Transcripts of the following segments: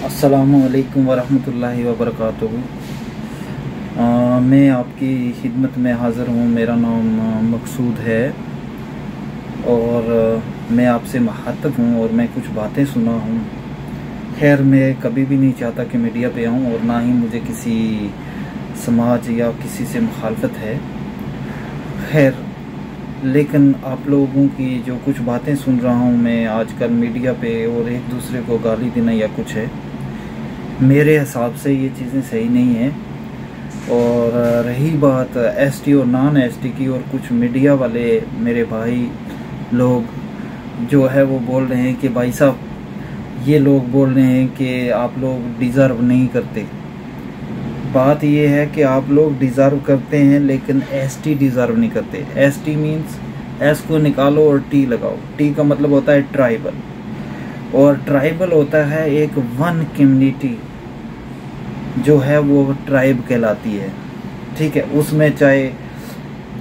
अस्सलामुअलैकुम वरहमतुल्लाहि वबरकातुहू। मैं आपकी खिदमत में हाज़िर हूँ। मेरा नाम मकसूद है और मैं आपसे मुखातब हूँ और मैं कुछ बातें सुना हूँ। खैर, मैं कभी भी नहीं चाहता कि मीडिया पे आऊँ और ना ही मुझे किसी समाज या किसी से मुखालफत है। खैर, लेकिन आप लोगों की जो कुछ बातें सुन रहा हूँ मैं आजकल मीडिया पे और एक दूसरे को गाली देना या कुछ है, मेरे हिसाब से ये चीज़ें सही नहीं है। और रही बात एसटी और नॉन एसटी की, और कुछ मीडिया वाले मेरे भाई लोग जो है वो बोल रहे हैं कि भाई साहब, ये लोग बोल रहे हैं कि आप लोग डिज़र्व नहीं करते। बात ये है कि आप लोग डिज़र्व करते हैं लेकिन एसटी डिज़र्व नहीं करते। एसटी मीन्स एस को निकालो और टी लगाओ। टी का मतलब होता है ट्राइबल, और ट्राइबल होता है एक वन कम्युनिटी जो है वो ट्राइब कहलाती है। ठीक है, उसमें चाहे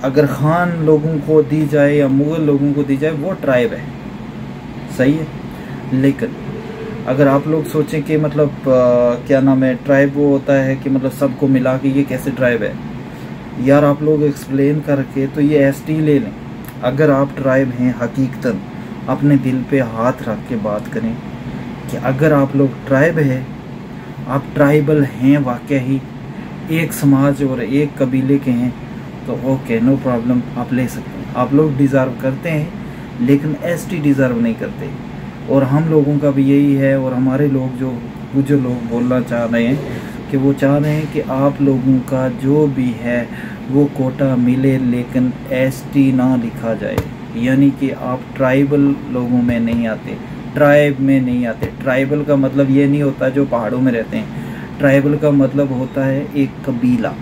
अगर खान लोगों को दी जाए या मुग़ल लोगों को दी जाए, वो ट्राइब है, सही है। लेकिन अगर आप लोग सोचें कि मतलब क्या नाम है, ट्राइब वो होता है कि मतलब सबको मिला के ये कैसे ट्राइब है यार, आप लोग एक्सप्लेन करके तो ये एसटी ले लें। अगर आप ट्राइब हैं हकीकतन, अपने दिल पे हाथ रख के बात करें कि अगर आप लोग ट्राइब है, आप ट्राइबल हैं वाकई ही, एक समाज और एक कबीले के हैं, तो ओके, नो प्रॉब्लम, आप ले सकते हैं। आप लोग डिज़र्व करते हैं लेकिन एसटी डिज़र्व नहीं करते। और हम लोगों का भी यही है, और हमारे लोग जो लोग बोलना चाह रहे हैं कि वो चाह रहे हैं कि आप लोगों का जो भी है वो कोटा मिले लेकिन एसटी ना लिखा जाए, यानी कि आप ट्राइबल लोगों में नहीं आते, ट्राइब में नहीं आते। ट्राइबल का मतलब ये नहीं होता जो पहाड़ों में रहते हैं। ट्राइबल का मतलब होता है एक कबीला,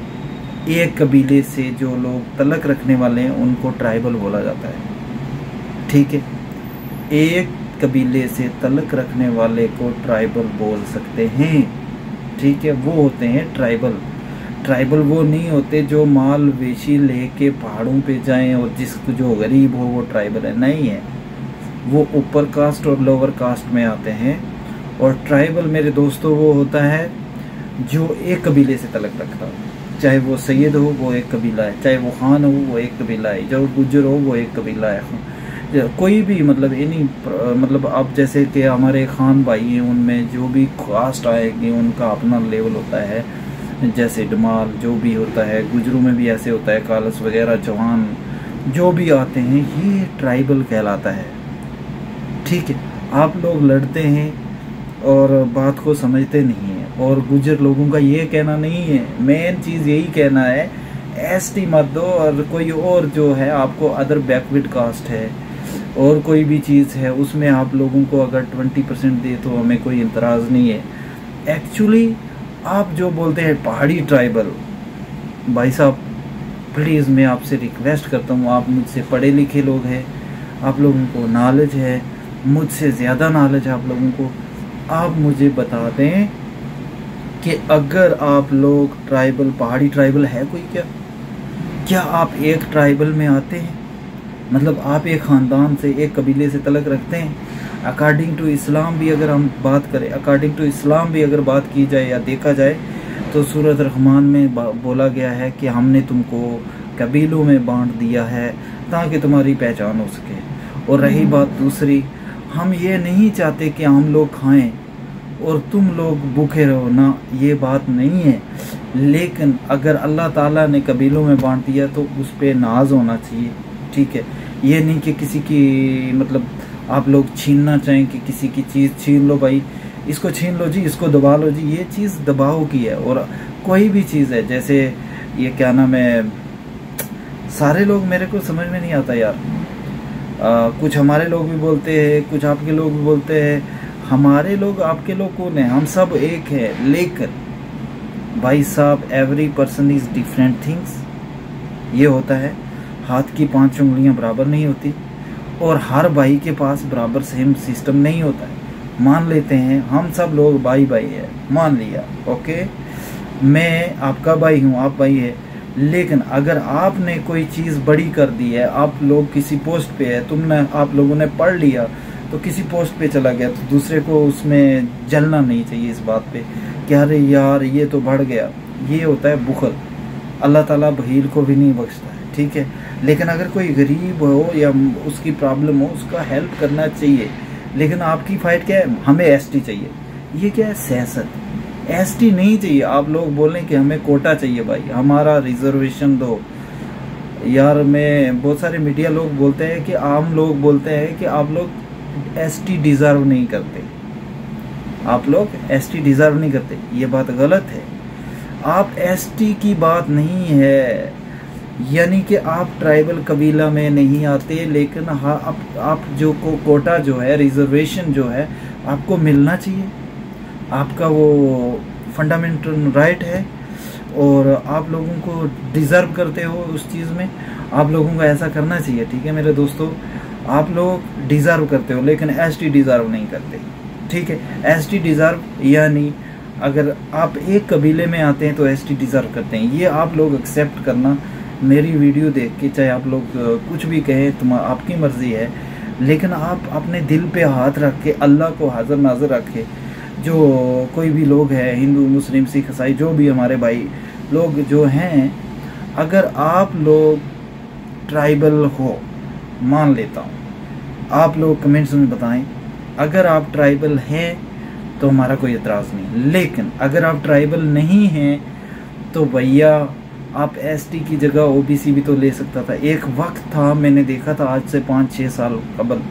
एक कबीले से जो लोग तलक रखने वाले हैं उनको ट्राइबल बोला जाता है। ठीक है, एक कबीले से तलक रखने वाले को ट्राइबल बोल सकते हैं। ठीक है, वो होते हैं ट्राइबल। ट्राइबल वो नहीं होते जो माल वेशी लेके पहाड़ों पे जाएं और जो गरीब हो वो ट्राइबल है, नहीं है। वो ऊपर कास्ट और लोअर कास्ट में आते हैं। और ट्राइबल मेरे दोस्तों वो होता है जो एक कबीले से तलक रखता हो, चाहे वो सैयद हो वो एक कबीला है, चाहे वो खान हो वो एक कबीला है, जो गुज्जर हो वो एक कबीला है। कोई भी मतलब इन्हीं मतलब आप जैसे कि हमारे खान भाई हैं, उनमें जो भी कास्ट आएगी उनका अपना लेवल होता है। जैसे डमाल जो भी होता है, गुजरों में भी ऐसे होता है, कालस वगैरह, चौहान जो भी आते हैं, ये ट्राइबल कहलाता है। ठीक है, आप लोग लड़ते हैं और बात को समझते नहीं हैं। और गुजर लोगों का ये कहना नहीं है, मेन चीज़ यही कहना है, एसटी मत दो, और कोई और जो है आपको अदर बैकवर्ड कास्ट है और कोई भी चीज़ है उसमें आप लोगों को अगर 20% दे तो हमें कोई इतराज़ नहीं है। एक्चुअली आप जो बोलते हैं पहाड़ी ट्राइबल, भाई साहब प्लीज़ मैं आपसे रिक्वेस्ट करता हूँ, आप मुझसे पढ़े लिखे लोग हैं, आप लोगों को नॉलेज है, मुझसे ज़्यादा नॉलेज है आप लोगों को। आप मुझे बता दें कि अगर आप लोग ट्राइबल, पहाड़ी ट्राइबल है कोई, क्या आप एक ट्राइबल में आते हैं? मतलब आप एक ख़ानदान से, एक कबीले से तलक रखते हैं? अकॉर्डिंग टू इस्लाम भी अगर हम बात करें, अकॉर्डिंग टू इस्लाम भी अगर बात की जाए या देखा जाए तो सूरत रहमान में बोला गया है कि हमने तुमको कबीलों में बांट दिया है ताकि तुम्हारी पहचान हो सके। और रही बात दूसरी, हम ये नहीं चाहते कि हम लोग खाएं और तुम लोग भूखे रहो ना, ये बात नहीं है। लेकिन अगर अल्लाह ताला ने कबीलों में बांट दिया तो उस पर नाज होना चाहिए। ठीक है, ये नहीं कि किसी की मतलब आप लोग छीनना चाहें कि किसी की चीज़ छीन लो, भाई इसको छीन लो जी, इसको दबा लो जी, ये चीज़ दबाव की है। और कोई भी चीज़ है, जैसे ये क्या नाम है, सारे लोग मेरे को समझ में नहीं आता यार। कुछ हमारे लोग भी बोलते हैं, कुछ आपके लोग भी बोलते हैं। हमारे लोग आपके लोग कौन है? हम सब एक है। लेकिन भाई साहब, every person is different things. ये होता है, हाथ की 5 उंगलियां बराबर नहीं होती और हर भाई के पास बराबर सेम सिस्टम नहीं होता है। मान लेते हैं हम सब लोग भाई भाई है, मान लिया, ओके, मैं आपका भाई हूँ, आप भाई है। लेकिन अगर आपने कोई चीज़ बड़ी कर दी है, आप लोग किसी पोस्ट पे है, आप लोगों ने पढ़ लिया, तो किसी पोस्ट पे चला गया, तो दूसरे को उसमें जलना नहीं चाहिए इस बात पे कि अरे यार ये तो बढ़ गया। ये होता है बुखल। अल्लाह ताला बहील को भी नहीं बख्शता है, ठीक है। लेकिन अगर कोई गरीब हो या उसकी प्रॉब्लम हो, उसका हेल्प करना चाहिए। लेकिन आपकी फाइट क्या है, हमें एसटी चाहिए। ये क्या है, सियासत। एसटी नहीं चाहिए। आप लोग बोलें कि हमें कोटा चाहिए, भाई हमारा रिजर्वेशन दो। यार मैं बहुत सारे मीडिया लोग बोलते हैं कि आम लोग बोलते हैं कि आप लोग एसटी डिज़र्व नहीं करते, आप लोग एसटी डिज़र्व नहीं करते। ये बात गलत है। आप एसटी की बात नहीं है, यानी कि आप ट्राइबल कबीला में नहीं आते, लेकिन हाँ आप जो कोटा जो है, रिजर्वेशन जो है, आपको मिलना चाहिए। आपका वो फंडामेंटल राइट है और आप लोगों को डिज़र्व करते हो उस चीज़ में। आप लोगों को ऐसा करना चाहिए, ठीक है मेरे दोस्तों। आप लोग डिज़र्व करते हो, लेकिन एसटी डिज़र्व नहीं करते, ठीक है। एसटी डिज़र्व यानी अगर आप एक कबीले में आते हैं तो एसटी डिज़र्व करते हैं। ये आप लोग एक्सेप्ट करना। मेरी वीडियो देख के चाहे आप लोग कुछ भी कहें, तुम आपकी मर्ज़ी है, लेकिन आप अपने दिल पे हाथ रख के अल्लाह को हाज़िर नाज़िर रखे। जो कोई भी लोग हैं, हिंदू मुस्लिम सिख ईसाई, जो भी हमारे भाई लोग जो हैं, अगर आप लोग ट्राइबल हो, मान लेता हूँ, आप लोग कमेंट्स में बताएं अगर आप ट्राइबल हैं तो हमारा कोई एतराज़ नहीं। लेकिन अगर आप ट्राइबल नहीं हैं तो भैया आप एसटी की जगह ओबीसी भी तो ले सकता था। एक वक्त था, मैंने देखा था आज से 5-6 साल कबल,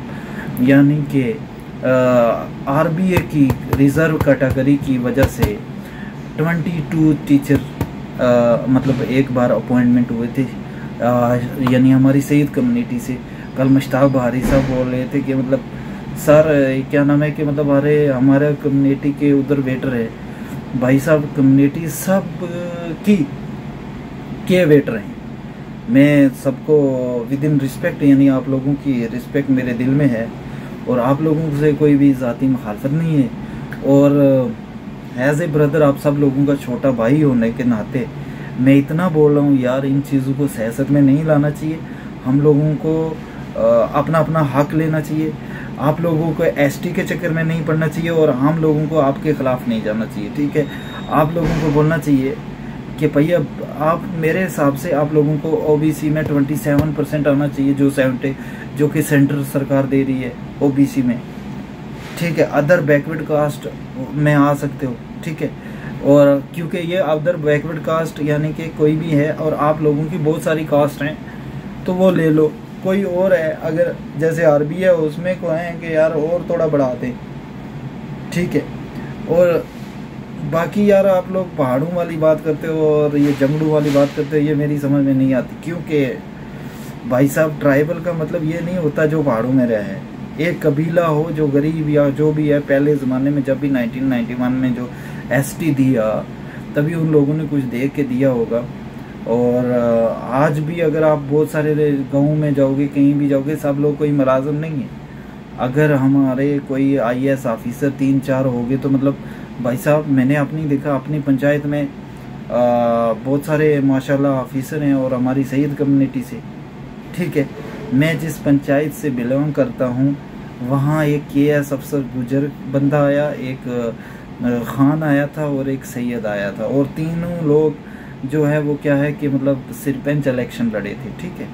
यानी कि आरबीए की रिज़र्व कैटेगरी की वजह से 22 टीचर मतलब एक बार अपॉइंटमेंट हुए थे, यानी हमारी सईद कम्युनिटी से। कल मुश्ताक बहारी साहब बोल रहे थे कि मतलब सर क्या नाम है कि मतलब हमारे कम्युनिटी के उधर वेटर है। भाई साहब कम्युनिटी सब की के वेटर हैं। मैं सबको विद इन रिस्पेक्ट, यानी आप लोगों की रिस्पेक्ट मेरे दिल में है और आप लोगों से कोई भी ज़ाती मुखालफत नहीं है। और एज ए ब्रदर आप सब लोगों का छोटा भाई होने के नाते मैं इतना बोल रहा हूँ यार, इन चीज़ों को सियासत में नहीं लाना चाहिए। हम लोगों को अपना अपना हक लेना चाहिए। आप लोगों को एसटी के चक्कर में नहीं पड़ना चाहिए और हम लोगों को आपके खिलाफ नहीं जाना चाहिए, ठीक है। आप लोगों को बोलना चाहिए कि भैया आप मेरे हिसाब से आप लोगों को ओबीसी में 27% आना चाहिए, जो कि सेंट्रल सरकार दे रही है ओबीसी में, ठीक है। अदर बैकवर्ड कास्ट में आ सकते हो, ठीक है। और क्योंकि ये अदर बैकवर्ड कास्ट यानी कि कोई भी है और आप लोगों की बहुत सारी कास्ट हैं तो वो ले लो। कोई और है अगर जैसे आरबी है उसमें को है कि यार और थोड़ा बढ़ा दें, ठीक है। और बाकी यार आप लोग पहाड़ों वाली बात करते हो और ये जंगलों वाली बात करते हो, ये मेरी समझ में नहीं आती। क्योंकि भाई साहब ट्राइबल का मतलब ये नहीं होता जो पहाड़ों में रहा है। एक कबीला हो जो गरीब या जो भी है, पहले ज़माने में जब भी 1991 में जो एसटी दिया तभी उन लोगों ने कुछ देख के दिया होगा। और आज भी अगर आप बहुत सारे गाँव में जाओगे, कहीं भी जाओगे, सब लोग कोई मुलाजिम नहीं है। अगर हमारे कोई IAS ऑफिसर 3-4 हो गए तो मतलब भाई साहब मैंने अपनी देखा, अपनी पंचायत में बहुत सारे माशाल्लाह ऑफिसर हैं और हमारी सईद कम्युनिटी से, ठीक है। मैं जिस पंचायत से बिलोंग करता हूँ वहाँ एक KS अफसर गुजर बंदा आया, एक खान आया था और एक सैयद आया था, और तीनों लोग जो है वो क्या है कि मतलब सरपंच इलेक्शन लड़े थे, ठीक है।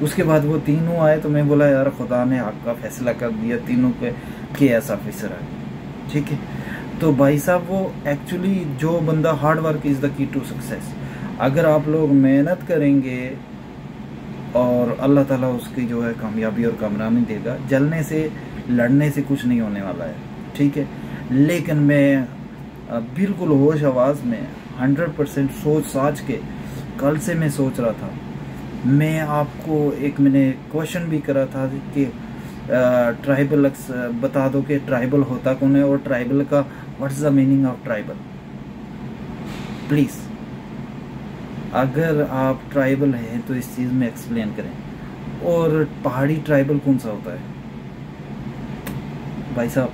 उसके बाद वो तीनों आए तो मैं बोला यार खुदा ने आपका फैसला कर दिया, तीनों पे KS ऑफिसर आ गए, ठीक है। तो भाई साहब वो एक्चुअली जो बंदा hard work is the key to success. अगर आप लोग मेहनत करेंगे और अल्लाह ताला उसकी जो है कामयाबी और कामरानी देगा। जलने से लड़ने से कुछ नहीं होने वाला है, ठीक है। लेकिन मैं बिल्कुल होश आवाज़ में 100% सोच साच के कल से मैं सोच रहा था। मैं आपको मैंने क्वेश्चन भी करा था कि ट्राइबल बता दो कि ट्राइबल होता कौन है और ट्राइबल का what's the meaning of tribal. Please अगर आप ट्राइबल हैं तो इस चीज़ में एक्सप्लेन करें। और पहाड़ी ट्राइबल कौन सा होता है भाई साहब,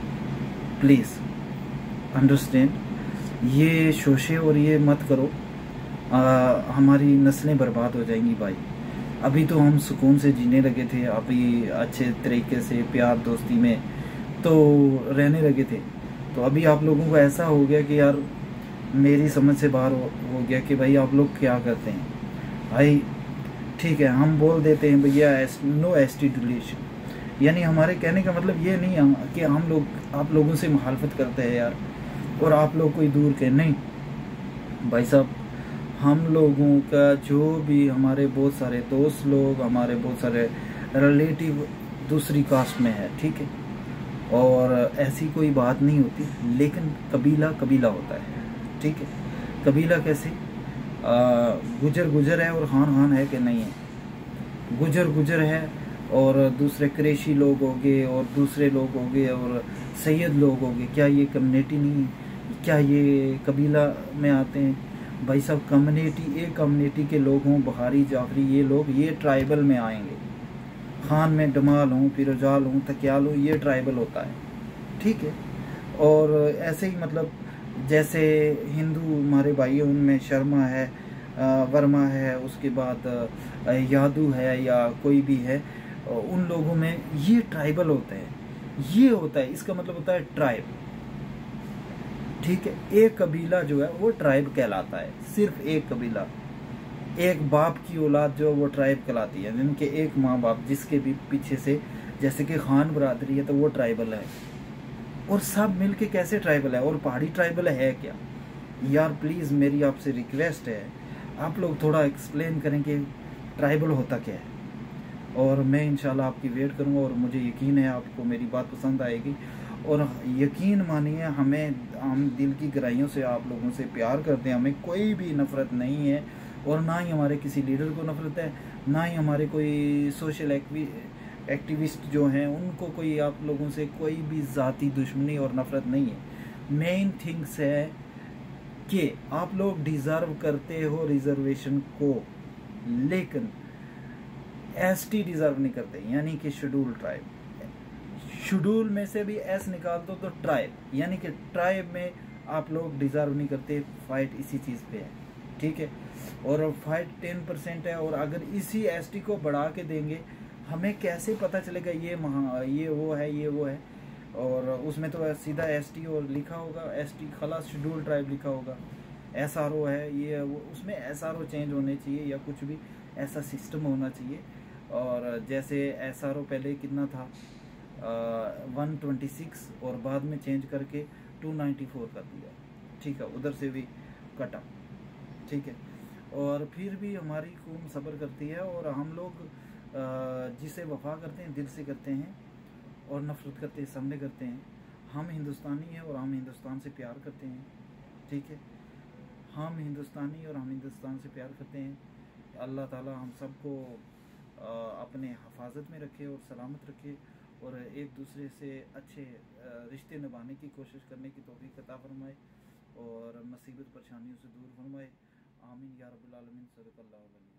प्लीज़ अंडरस्टैंड। ये शोशे और ये मत करो, हमारी नस्लें बर्बाद हो जाएंगी भाई। अभी तो हम सुकून से जीने लगे थे, अभी अच्छे तरीके से प्यार दोस्ती में तो रहने लगे थे। तो अभी आप लोगों को ऐसा हो गया कि यार मेरी समझ से बाहर हो गया कि भाई आप लोग क्या करते हैं भाई। ठीक है, हम बोल देते हैं भैया नो एसटी डिलीशन, यानी हमारे कहने का मतलब ये नहीं है कि हम लोग आप लोगों से मुखालफत करते हैं यार, और आप लोग कोई दूर के नहीं भाई साहब। हम लोगों का जो भी, हमारे बहुत सारे दोस्त लोग, हमारे बहुत सारे रिलेटिव दूसरी कास्ट में है, ठीक है, और ऐसी कोई बात नहीं होती, लेकिन कबीला कबीला होता है, ठीक है। कबीला कैसे, गुजर गुजर है और खान खान है कि नहीं है। गुजर गुजर है और दूसरे कुरैशी लोग हो गए और दूसरे लोग हो गए और सैयद लोग हो गए, क्या ये कम्युनिटी नहीं, क्या ये कबीला में आते हैं भाई साहब। कम्युनिटी, एक कम्युनिटी के लोग हों, बहारी जाफरी, ये लोग ये ट्राइबल में आएंगे। खान में डमाल हूँ, पिरोजाल हूँ, तकियाल हूँ, ये ट्राइबल होता है, ठीक है। और ऐसे ही मतलब जैसे हिंदू हमारे भाई हैं, उनमें शर्मा है, वर्मा है, उसके बाद यादव है या कोई भी है, उन लोगों में ये ट्राइबल होते हैं। ये होता है, इसका मतलब होता है ट्राइब, ठीक है। एक कबीला जो है वो ट्राइब कहलाता है, सिर्फ एक कबीला, एक बाप की औलाद जो वो ट्राइब कहलाती है, जिनके एक माँ बाप जिसके भी पीछे से, जैसे कि खान बरादरी है तो वो ट्राइबल है। और सब मिलके कैसे ट्राइबल है, और पहाड़ी ट्राइबल है क्या यार। प्लीज़ मेरी आपसे रिक्वेस्ट है, आप लोग थोड़ा एक्सप्लेन करें कि ट्राइबल होता क्या है। और मैं इंशाल्लाह आपकी वेट करूंगा, और मुझे यकीन है आपको मेरी बात पसंद आएगी। और यकीन मानिए, हम दिल की गहराइयों से आप लोगों से प्यार करते हैं, हमें कोई भी नफ़रत नहीं है, और ना ही हमारे किसी लीडर को नफ़रत है, ना ही हमारे कोई सोशल एक्टिविस्ट जो हैं उनको कोई, आप लोगों से कोई भी ज़ाती दुश्मनी और नफ़रत नहीं है। मेन थिंग्स है कि आप लोग डिज़र्व करते हो रिजर्वेशन को, लेकिन एसटी डिज़र्व नहीं करते, यानी कि शेड्यूल ट्राइब। शेड्यूल में से भी एस निकाल दो तो ट्राइब, यानी कि ट्राइब में आप लोग डिज़र्व नहीं करते। फाइट इसी चीज़ पे है, ठीक है। और फाइट 10% है, और अगर इसी एसटी को बढ़ा के देंगे, हमें कैसे पता चलेगा ये ये वो है, ये वो है। और उसमें तो सीधा एसटी और लिखा होगा, एसटी खलास शेड्यूल ट्राइब लिखा होगा, एसआरओ है ये वो, उसमें एसआरओ चेंज होने चाहिए या कुछ भी ऐसा सिस्टम होना चाहिए। और जैसे एसआरओ पहले कितना था, 126, और बाद में चेंज करके 294 कर दिया, ठीक है, उधर से भी कटा, ठीक है। और फिर भी हमारी कौम सब्र करती है, और हम लोग जिसे वफा करते हैं दिल से करते हैं, और नफ़रत करते हैं सामने करते हैं। हम हिंदुस्तानी हैं और हम हिंदुस्तान से प्यार करते हैं, ठीक है। हम हिंदुस्तानी और हम हिंदुस्तान से प्यार करते हैं। अल्लाह ताला हम सबको अपने हिफाजत में रखे और सलामत रखे, और एक दूसरे से अच्छे रिश्ते निभाने की कोशिश करने की तौफीक अता फरमाए, और मुसीबत परेशानियों से दूर फरमाए। आमीन या रब्बुल आलमीन। सदक़ल्लाहु।